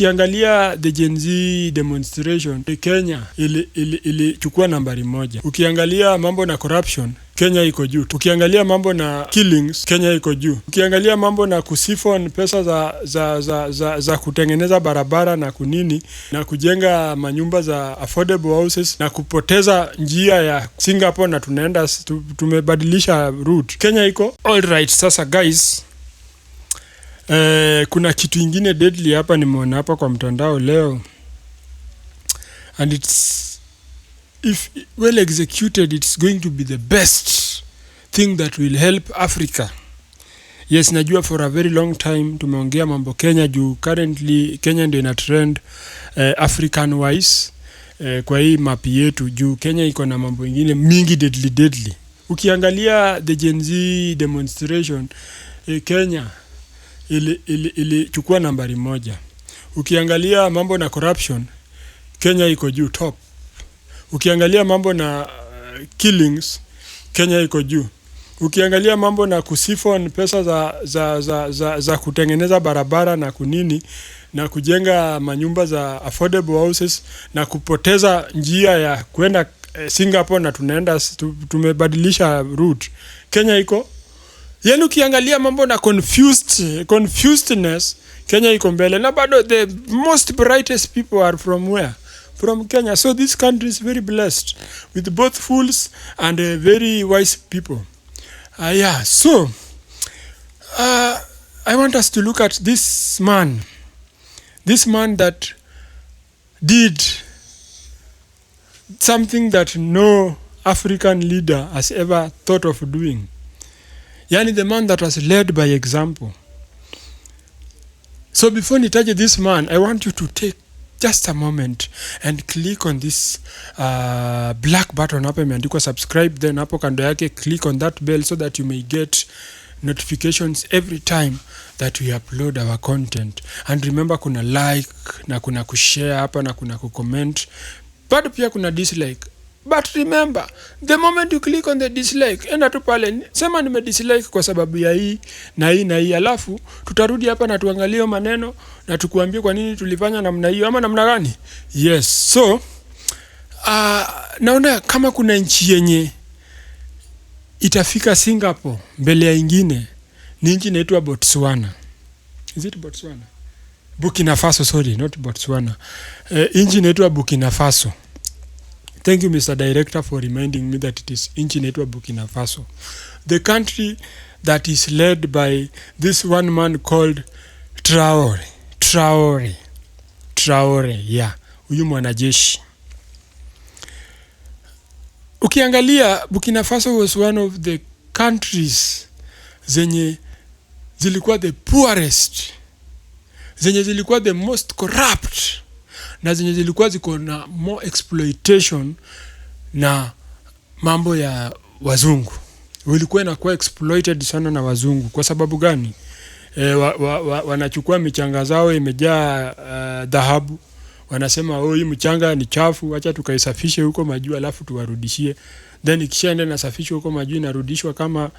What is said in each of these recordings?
Ukiangalia the Gen Z demonstration, Kenya ilichukua nambari 1. Ukiangalia mambo na corruption, Kenya iko juu. Ukiangalia mambo na killings, Kenya iko juu. Ukiangalia mambo na kusifon pesa za kutengeneza barabara na kunini na kujenga manyumba za affordable houses na kupoteza njia ya Singapore na tunaenda tumebadilisha route, Kenya iko all right. Sasa guys, kuna kitu ingine deadly hapa nimeona hapa kwa mtandao leo, and if well executed, it's going to be the best thing that will help Africa. Yes, najua for a very long time tumeongea mambo Kenya juu currently Kenya ndio ina trend African wise kwa hii map yetu juu Kenya iko na mambo ingine mingi deadly. Ukiangalia the Gen Z demonstration, Kenya ilichukua nambari 1. Ukiangalia mambo na corruption, Kenya iko juu top. Ukiangalia mambo na killings, Kenya iko juu. Ukiangalia mambo na kusifon pesa za kutengeneza barabara na kunini na kujenga manyumba za affordable houses na kupoteza njia ya kwenda Singapore na tunaenda tumebadilisha route, Kenya iko. Yani ukiangalia mambo na confusedness, Kenya iko mbele. Na bado the most brightest people are from where? From Kenya. So this country is very blessed with both fools and very wise people. Yeah, so I want us to look at this man that did something that no African leader has ever thought of doing. Yani the man that was led by example. So before nitaje this man, I want you to take just a moment and click on this black button hapo imeandikwa subscribe, then hapo kando yake click on that bell so that you may get notifications every time that we upload our content. And remember kuna like na kuna kushare hapa na kuna kucomment, bado pia kuna dislike. But remember, the moment you click on the dislike, enda tu pale sema nime dislike kwa sababu ya hii na hii na hii, alafu tutarudi hapa na tuangalie maneno na tukuambie kwa nini tulifanya namna hiyo ama namna gani. Yes, so naona kama kuna nchi yenye itafika Singapore mbele ya ingine ni nchi inaitwa Botswana. Is it Botswana? Burkina Faso, sorry, not Botswana. Nchi inaitwa Burkina Faso. Thank you, Mr. Director, for reminding me that it is nchi inaitwa Burkina Faso. The country that is led by this one man called Traore, yeah, huyu mwanajeshi. Ukiangalia Burkina Faso was one of the countries zenye zilikuwa the poorest, zenye zilikuwa the most corrupt, na zenye zilikuwa ziko na more exploitation na mambo ya wazungu. Walikuwa inakuwa exploited sana na wazungu. Kwa sababu gani? Wanachukua michanga zao imejaa dhahabu. Wanasema hii mchanga ni chafu, acha tukaisafishe huko majuu alafu tuwarudishie. Then ikishaenda na safishwe huko majuu inarudishwa kama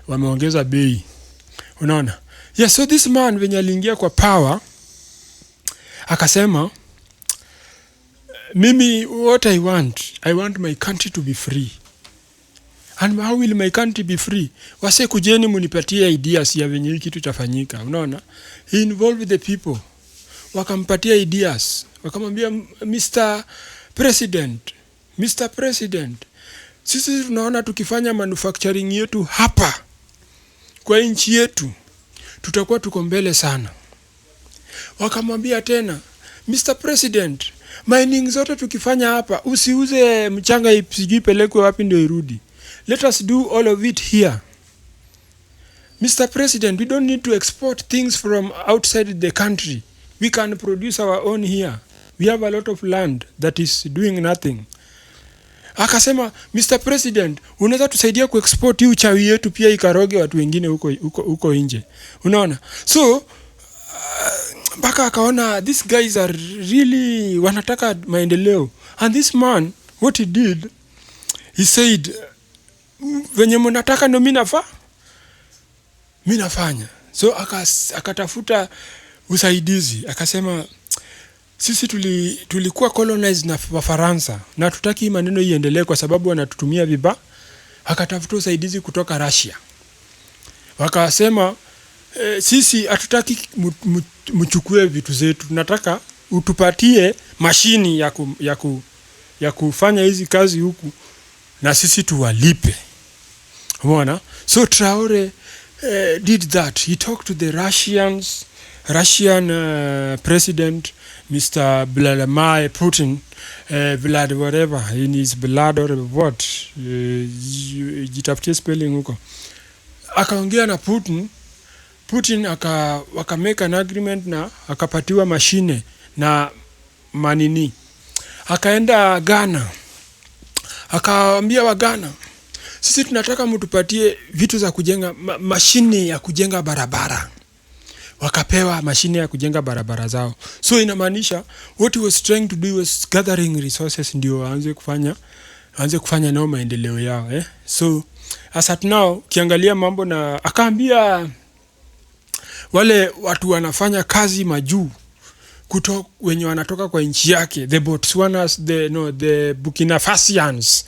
wameongeza bei. Unaona? Yeah, so this man venye aliingia kwa power akasema, mimi what I want my country to be free. And how will my country be free? Wase kujeni munipatie ideas ya venye hii kitu itafanyika. Unaona? He involved the people. Wakampatia ideas. Wakamwambia Mr. President, sisi tunaona tukifanya manufacturing yetu hapa kwa nchi yetu tutakuwa tuko mbele sana. Wakamwambia tena, Mr. President, mining zote tukifanya hapa usiuze mchanga ipelekwe wapi ndio irudi. Let us do all of it here. Mr. President, we don't need to export things from outside the country. We can produce our own here. We have a lot of land that is doing nothing. Akasema, Mr. President, unaweza tusaidia kuexport hii uchawi yetu pia ikaroge watu wengine huko nje. Unaona? So mpaka akaona these guys are really wanataka maendeleo. And this man, what he did, he said, venye mnataka ndo mimi nafanya. So akatafuta usaidizi. Akasema, sisi tulikuwa colonized na Wafaransa na tutaki maneno iendelee kwa sababu wanatutumia vibaya. Akatafuta usaidizi kutoka Russia. Wakasema sisi hatutaki mchukue vitu zetu, tunataka utupatie mashini ya kufanya hizi kazi huku na sisi tuwalipe. Umeona? So Traore did that. He talked to the Russian president, Mr. Vladimir Putin, Vlad whatever, in his blood or what, jitafutie spelling huko. Akaongea na Putin waka make an agreement na akapatiwa mashine na manini. Akaenda Ghana. Akaambia wa Ghana, sisi tunataka mtupatie vitu za kujenga mashine ya kujenga barabara. Wakapewa mashine ya kujenga barabara zao. So inamaanisha what he was trying to do was gathering resources ndio aanze kufanya nao maendeleo yao. So as at now kiangalia mambo na akaambia wale watu wanafanya kazi majuu wenye wanatoka kwa nchi yake, the Botswanas, the Burkina Fasians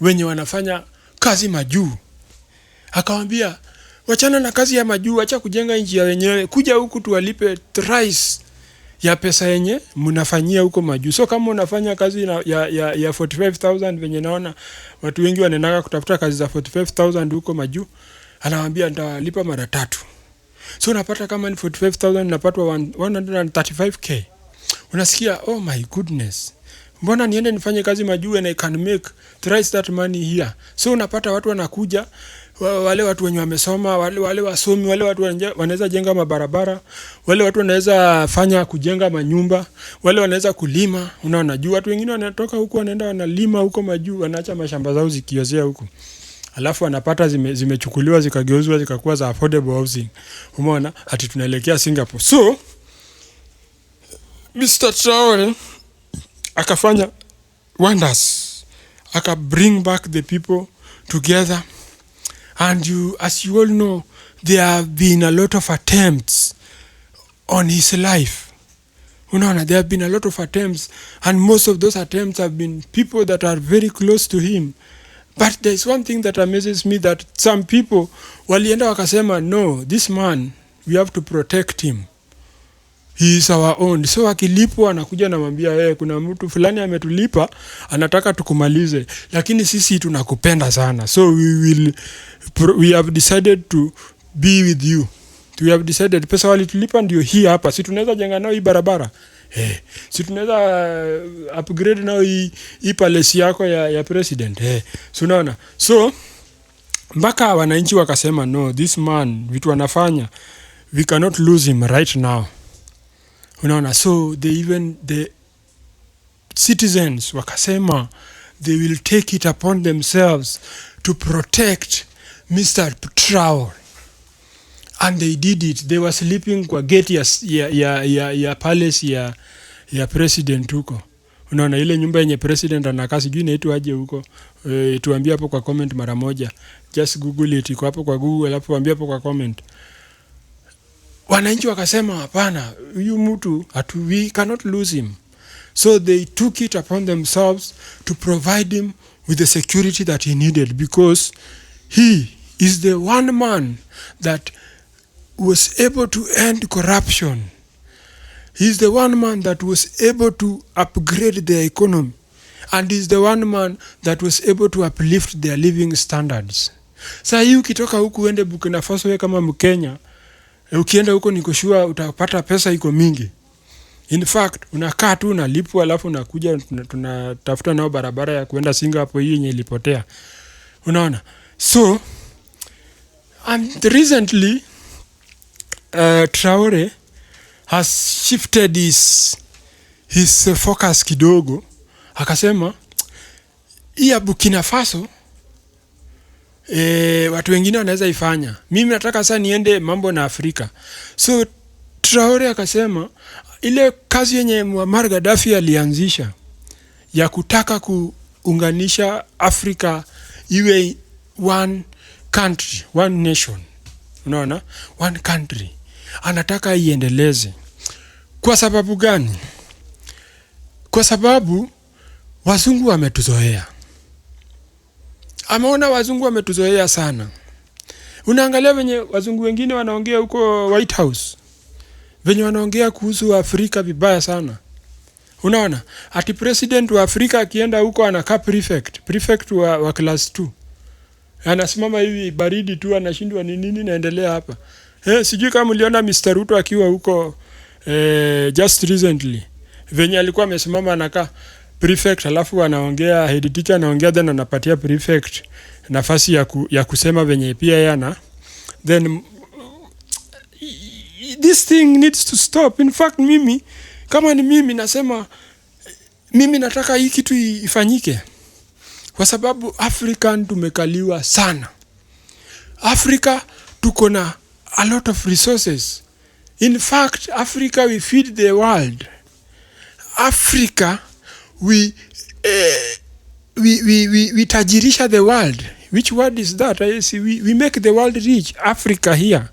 wenye wanafanya kazi majuu. Akawaambia wachana na kazi ya majuu, acha kujenga nchi ya wenyewe, kuja huku tuwalipe thrice ya pesa yenye mnafanyia huko majuu. So kama unafanya kazi ya 45,000 venye naona watu wengi wanenaka kutafuta kazi za 45,000 huko majuu, anawaambia nitawalipa mara 3. So unapata kama ni 45,000 napatwa 135k. Unasikia, oh my goodness, mbona niende nifanye kazi majuu and I can make thrice that money here. So unapata watu wanakuja, wale watu wenye wamesoma, wale wasomi, wale watu wanaweza jenga mabarabara, wale watu wanaweza fanya kujenga manyumba, wale wanaweza kulima. Unaona, juu watu wengine wanatoka huko wanaenda wanalima huko majuu, wanaacha mashamba zao zikiozea huko. Alafu wanapata zimechukuliwa zikageuzwa zikakuwa za affordable housing. Umeona, ati tunaelekea Singapore. So Mr. Traore akafanya wonders. Aka bring back the people together. And as you all know, there have been a lot of attempts on his life. Unaona, there have been a lot of attempts, and most of those attempts have been people that are very close to him. But there's one thing that amazes me, that some people walienda wakasema, no, this man, we have to protect him. He is our own. So akilipwa anakuja anamwambia, kuna mtu fulani ametulipa, anataka tukumalize, lakini sisi tunakupenda sana. So we have decided to be with you. We have decided, pesa walitulipa ndio hii hapa. Si tunaweza jenga nao hii barabara. Si tunaweza upgrade nao hii palace yako ya president. So unaona. So mpaka wananchi wakasema, no, this man, vitu anafanya, we cannot lose him right now. Unaona, so the citizens wakasema they will take it upon themselves to protect Mr. Traore. And they did it. They were sleeping kwa gate ya palace ya president huko. Unaona, ile nyumba yenye president anakaa, sijui inaitwa aje huko. Tuambie hapo kwa comment mara moja. Just google it, iko hapo kwa Google, alafu waambie hapo kwa comment. Wananchi wakasema hapana, huyu mtu we cannot lose him. So they took it upon themselves to provide him with the security that he needed, because he is the one man that was able to end corruption. He is the one man that was able to upgrade their economy, and he is the one man that was able to uplift their living standards. Sasa hii ukitoka huku uende Burkina Faso wewe kama Mkenya, ukienda huko niko sure utapata pesa iko mingi. In fact, unakaa tu unalipwa, alafu unakuja tunatafuta nao barabara ya kuenda Singapore hii yenye ilipotea. Unaona? So, and recently Traore has shifted his focus kidogo. Akasema hii ya Burkina Faso watu wengine wanaweza ifanya, mimi nataka sasa niende mambo na Afrika. So Traore akasema ile kazi yenye Muammar Gaddafi alianzisha ya kutaka kuunganisha Afrika iwe one country, one nation. Unaona? One country. Anataka iendeleze. Kwa sababu gani? kwa sababu wazungu wametuzoea. Ameona wazungu wametuzoea sana. Unaangalia venye wazungu wengine wanaongea huko White House, venye wanaongea kuhusu Afrika vibaya sana. Unaona, ati president wa Afrika akienda huko anakaa prefect wa class 2. Anasimama hivi baridi tu, anashindwa ni nini naendelea hapa. Sijui kama mliona Mr. Ruto akiwa huko just recently. Venye alikuwa amesimama anakaa prefect, alafu anaongea head teacher anaongea, then anapatia prefect nafasi ya kusema venye pia yana. Then this thing needs to stop. In fact, kama ni mimi nasema mimi nataka hii kitu ifanyike. Kwa sababu African tumekaliwa sana. Africa tuko na a lot of resources. In fact, Africa we feed the world. Africa we tajirisha the world. Which word is that? We make the world rich. Africa here.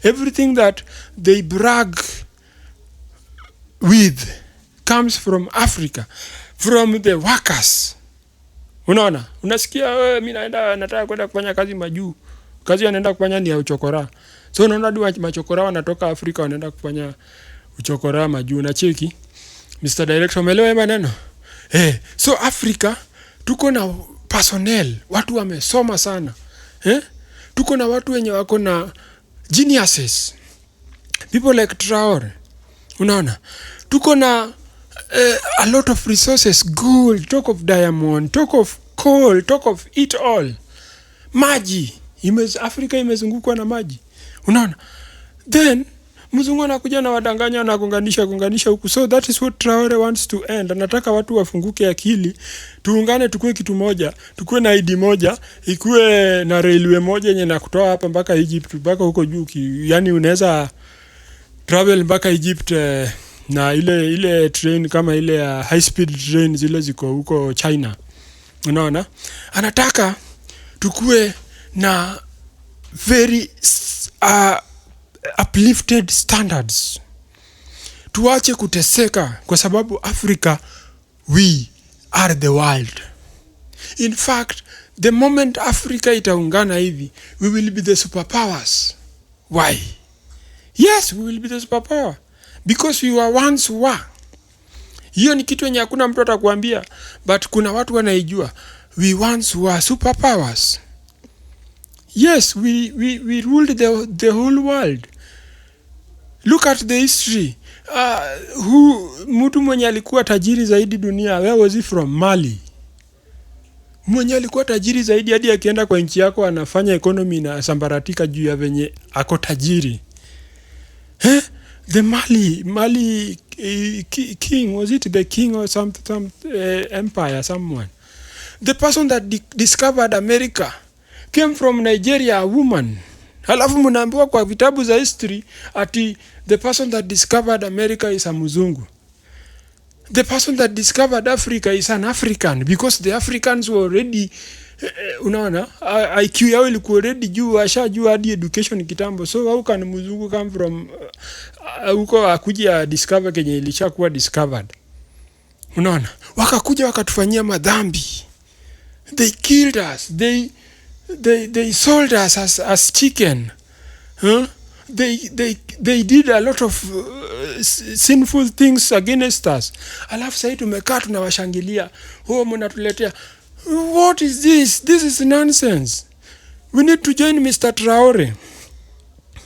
Everything that they brag with comes from Africa, from the workers. Unaona? Unasikia mimi nataka kwenda kufanya kazi majuu. Kazi anaenda kufanya ni ya uchokora. So unaona hadi machokora wanatoka Afrika wanaenda kufanya uchokora majuu. Na cheki Mr. Director, umeelewa maneno? So Africa tuko na personnel, watu wamesoma sana. Tuko na watu wenye wako na geniuses. People like Traore. Unaona? Tuko na a lot of resources, gold, talk of diamond, talk of coal, talk of it all. Maji. Africa imezungukwa na maji. Unaona? Then mzungu anakuja na wadanganya na kunganisha huku. So that is what Traore wants to end. Anataka watu wafunguke akili, tuungane tukue kitu moja, tukue na ID moja, ikue na railway moja yenye na kutoa hapa mpaka Egypt, mpaka huko juu. Yani unaweza travel mpaka Egypt na ile train kama ile high speed train zile ziko huko China. Unaona? Anataka tukue na very uplifted standards. Tuache kuteseka kwa sababu Africa, we are the world. In fact, the moment Africa itaungana hivi, we will be the superpowers. Why? Yes, we will be the superpower. Because we were once were. Hiyo ni kitu yenye hakuna mtu atakwambia, but kuna watu wanaijua. We once were superpowers. Yes, we ruled the whole world. Look at the history. Mtu mwenye alikuwa tajiri zaidi dunia, where was he from? Mali. Mwenye alikuwa tajiri zaidi hadi akienda kwa nchi yako anafanya economy na sambaratika juu ya venye ako tajiri. The Mali king, was it the king or some empire, someone? The person that discovered America came from Nigeria, a woman. Halafu mnaambiwa kwa vitabu za history ati the person that discovered America is a mzungu. The person that discovered Africa is an African, because the Africans were already unaona IQ yao ilikuwa already juu, ashajua hadi education kitambo. So how can mzungu come from huko akuja discover kenye ilishakuwa discovered? Unaona? Wakakuja wakatufanyia madhambi. They killed us. They sold us as chicken. They did a lot of sinful things against us. Alafu sasa tumekaa tunawashangilia. Mnatuletea. What is this? This is nonsense. We need to join Mr. Traore.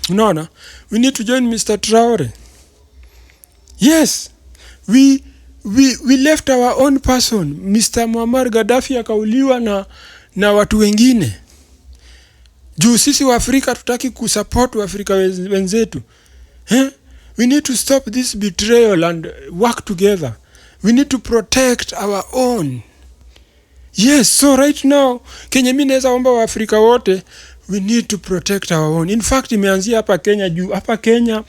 No. We need to join Mr. Traore. Yes. We left our own person. Mr. Muammar Gaddafi akauliwa na watu wengine. Juu sisi wa Afrika tutaki kusupport wa Afrika wenzetu. We need to stop this betrayal and work together. We need to protect our own. Yes, so right now, Kenya mimi naweza omba wa Afrika wote, we need to protect our own. In fact, imeanzia hapa Kenya juu. Hapa Kenya,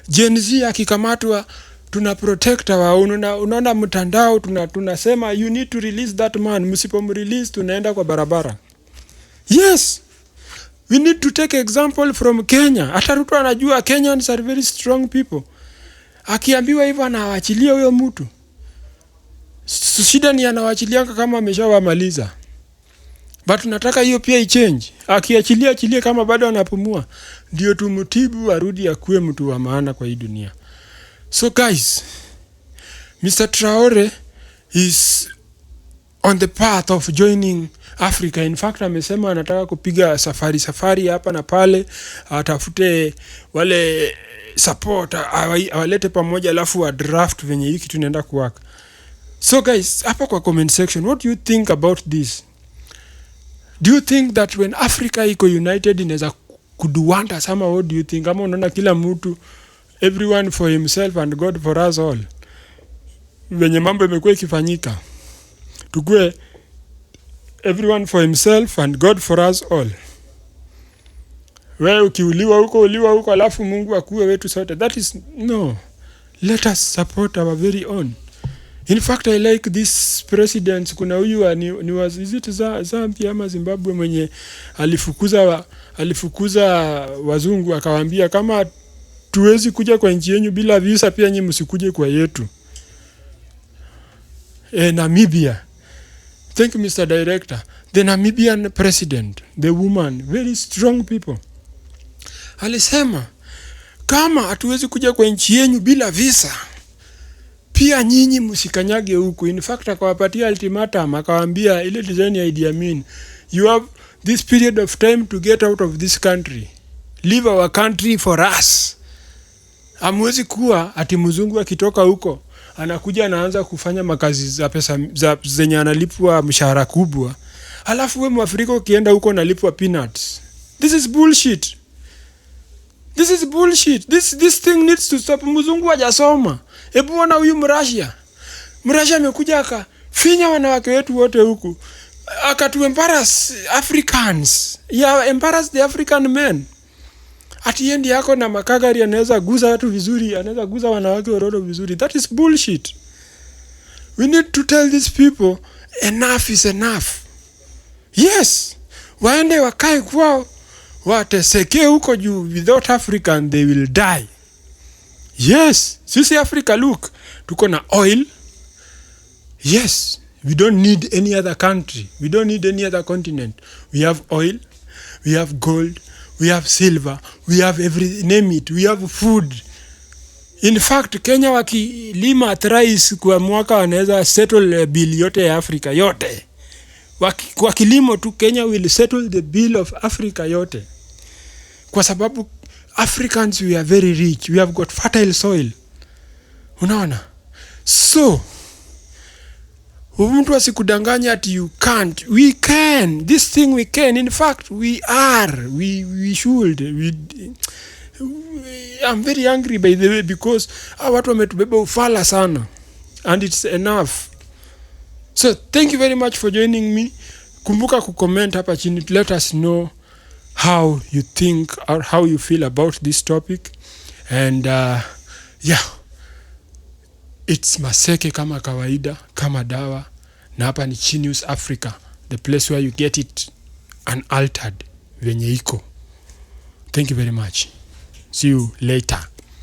Gen Z akikamatwa, tuna protect our own. Unaona mtandao, tunasema, you need to release that man. Msipomrelease, tunaenda kwa barabara. Yes, we need to take example from Kenya. Hata Ruto anajua Kenyans are very strong people. Akiambiwa hivyo anaachilia huyo mtu. Shida ni anawachilianga kama ameshawamaliza. But nataka hiyo pia ichange. Achilie kama bado anapumua. Ndio tumutibu arudi akuwe mtu wa maana kwa hii dunia. So guys, Mr. Traore is on the path of joining Africa. In fact, amesema anataka kupiga safari hapa na pale, atafute wale support, awalete pamoja alafu wa draft venye hiki tunaenda kuwaka. So guys, hapa kwa comment section, what do you think about this? Do you think that when Africa iko united inaweza kuduwanda sama? What do you think? Ama unaona kila mtu, everyone for himself and God for us all, venye mambo imekuwa ikifanyika, tukue everyone for himself and God for us all? Wewe ukiuliwa huko alafu Mungu akuwe wetu sote. That is no. Let us support our very own. In fact, I like this president. Kuna huyu ni was is it Zambia ama Zimbabwe mwenye alifukuza wazungu akawaambia kama tuwezi kuja kwa nchi yenu bila visa pia nyinyi msikuje kwa yetu. Namibia. Thank you, Mr. Director. The Namibian president, the woman, very strong people. Alisema kama hatuwezi kuja kwa nchi yenu bila visa, pia nyinyi msikanyage huku. In fact, akawapatia ultimatum, akawaambia ile design ya Idi Amin, you have this period of time to get out of this country. Leave our country for us. Hamwezi kuwa ati mzungu akitoka huko anakuja anaanza kufanya makazi za pesa zenye analipwa mshahara kubwa, alafu wewe Mwafrika ukienda huko analipwa peanuts. This is bullshit. This thing needs to stop. Mzungu hajasoma. Hebu ona huyu Mrashia amekuja akafinya wanawake wetu wote huku, akatu embarrass Africans. Embarrass the African men. Ati endi yako na makagari anaweza guza watu vizuri, anaweza guza wanawake worodo vizuri. That is bullshit. We need to tell these people enough is enough. Yes, waende wakae kwao, wateseke huko juu. Without African they will die. Yes, sisi Africa, look, tuko na oil. Yes, we don't need any other country. We don't need any other continent. We have oil, we have gold, we have silver, we have everything, name it, we have food. In fact, Kenya wakilima rice kwa mwaka wanaweza settle bill yote ya Africa yote. Kwa kilimo tu Kenya will settle the bill of Africa yote. Kwa sababu Africans, we are very rich. We have got fertile soil. Unaona? So, mtu asikudanganya ati you can't. We can. This thing we can. In fact, we are. We should. I'm very angry by the way because watu wametubeba ufala sana. And it's enough. So, thank you very much for joining me. Kumbuka kucomment hapa chini. Let us know how you think or how you feel about this topic. And it's Maseke kama kawaida, kama dawa, na hapa ni Chi News Africa, the place where you get it unaltered venye iko. Thank you very much. See you later.